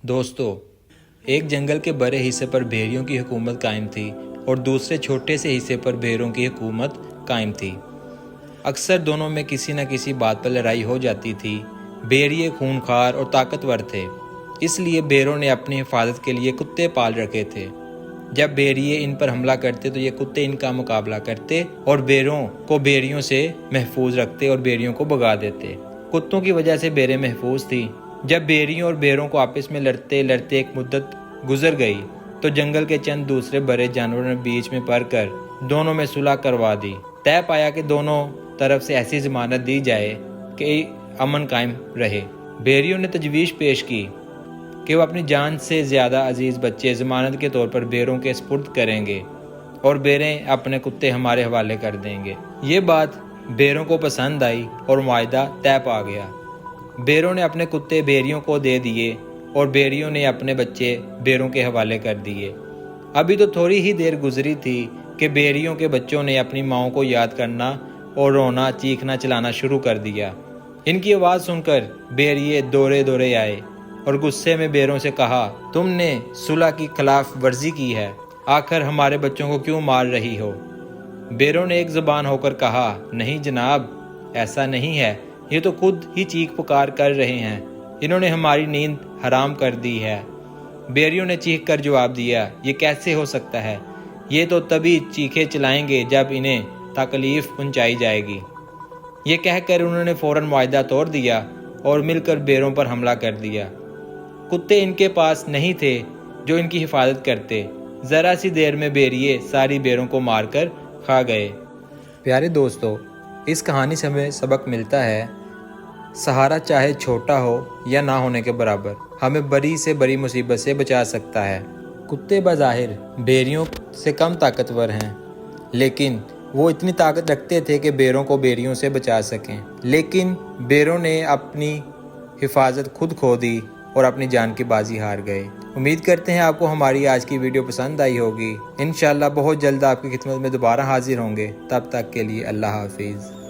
دوستو، ایک جنگل کے بڑے حصے پر بھیڑیوں کی حکومت قائم تھی اور دوسرے چھوٹے سے حصے پر بھیڑوں کی حکومت قائم تھی۔ اکثر دونوں میں کسی نہ کسی بات پر لڑائی ہو جاتی تھی۔ بھیڑیے خونخوار اور طاقتور تھے، اس لیے بھیڑوں نے اپنی حفاظت کے لیے کتے پال رکھے تھے۔ جب بھیڑیے ان پر حملہ کرتے تو یہ کتے ان کا مقابلہ کرتے اور بھیڑوں کو بھیڑیوں سے محفوظ رکھتے اور بھیڑیوں کو بھگا دیتے۔ کتوں کی وجہ سے بھیڑیں محفوظ تھیں۔ جب بھیڑیوں اور بھیڑوں کو آپس میں لڑتے لڑتے ایک مدت گزر گئی تو جنگل کے چند دوسرے بڑے جانوروں نے بیچ میں پڑ کر دونوں میں صلح کروا دی۔ طے پایا کہ دونوں طرف سے ایسی ضمانت دی جائے کہ امن قائم رہے۔ بھیڑیوں نے تجویز پیش کی کہ وہ اپنی جان سے زیادہ عزیز بچے ضمانت کے طور پر بھیڑوں کے سپرد کریں گے اور بھیڑیں اپنے کتے ہمارے حوالے کر دیں گے۔ یہ بات بھیڑوں کو پسند آئی اور معاہدہ طے پا گیا۔ بھیڑوں نے اپنے کتے بھیڑیوں کو دے دیے اور بھیڑیوں نے اپنے بچے بھیڑوں کے حوالے کر دیے۔ ابھی تو تھوڑی ہی دیر گزری تھی کہ بھیڑیوں کے بچوں نے اپنی ماؤں کو یاد کرنا اور رونا چیخنا چلانا شروع کر دیا۔ ان کی آواز سن کر بھیڑیے دورے دورے آئے اور غصے میں بھیڑوں سے کہا، تم نے صلح کی خلاف ورزی کی ہے، آخر ہمارے بچوں کو کیوں مار رہی ہو؟ بھیڑوں نے ایک زبان ہو کر کہا، نہیں جناب، ایسا نہیں ہے، یہ تو خود ہی چیخ پکار کر رہے ہیں، انہوں نے ہماری نیند حرام کر دی ہے۔ بھیڑیوں نے چیخ کر جواب دیا، یہ کیسے ہو سکتا ہے؟ یہ تو تبھی چیخیں چلائیں گے جب انہیں تکلیف پہنچائی جائے گی۔ یہ کہہ کر انہوں نے فوراً معاہدہ توڑ دیا اور مل کر بھیڑوں پر حملہ کر دیا۔ کتے ان کے پاس نہیں تھے جو ان کی حفاظت کرتے۔ ذرا سی دیر میں بھیڑیے ساری بھیڑوں کو مار کر کھا گئے۔ پیارے دوستو، اس کہانی سے ہمیں سبق ملتا ہے، سہارا چاہے چھوٹا ہو یا نہ ہونے کے برابر، ہمیں بڑی سے بڑی مصیبت سے بچا سکتا ہے۔ کتے بظاہر بھیڑیوں سے کم طاقتور ہیں، لیکن وہ اتنی طاقت رکھتے تھے کہ بھیڑوں کو بھیڑیوں سے بچا سکیں، لیکن بھیڑوں نے اپنی حفاظت خود کھو دی اور اپنی جان کی بازی ہار گئے۔ امید کرتے ہیں آپ کو ہماری آج کی ویڈیو پسند آئی ہوگی۔ انشاءاللہ بہت جلد آپ کی خدمت میں دوبارہ حاضر ہوں گے۔ تب تک کے لیے اللہ حافظ۔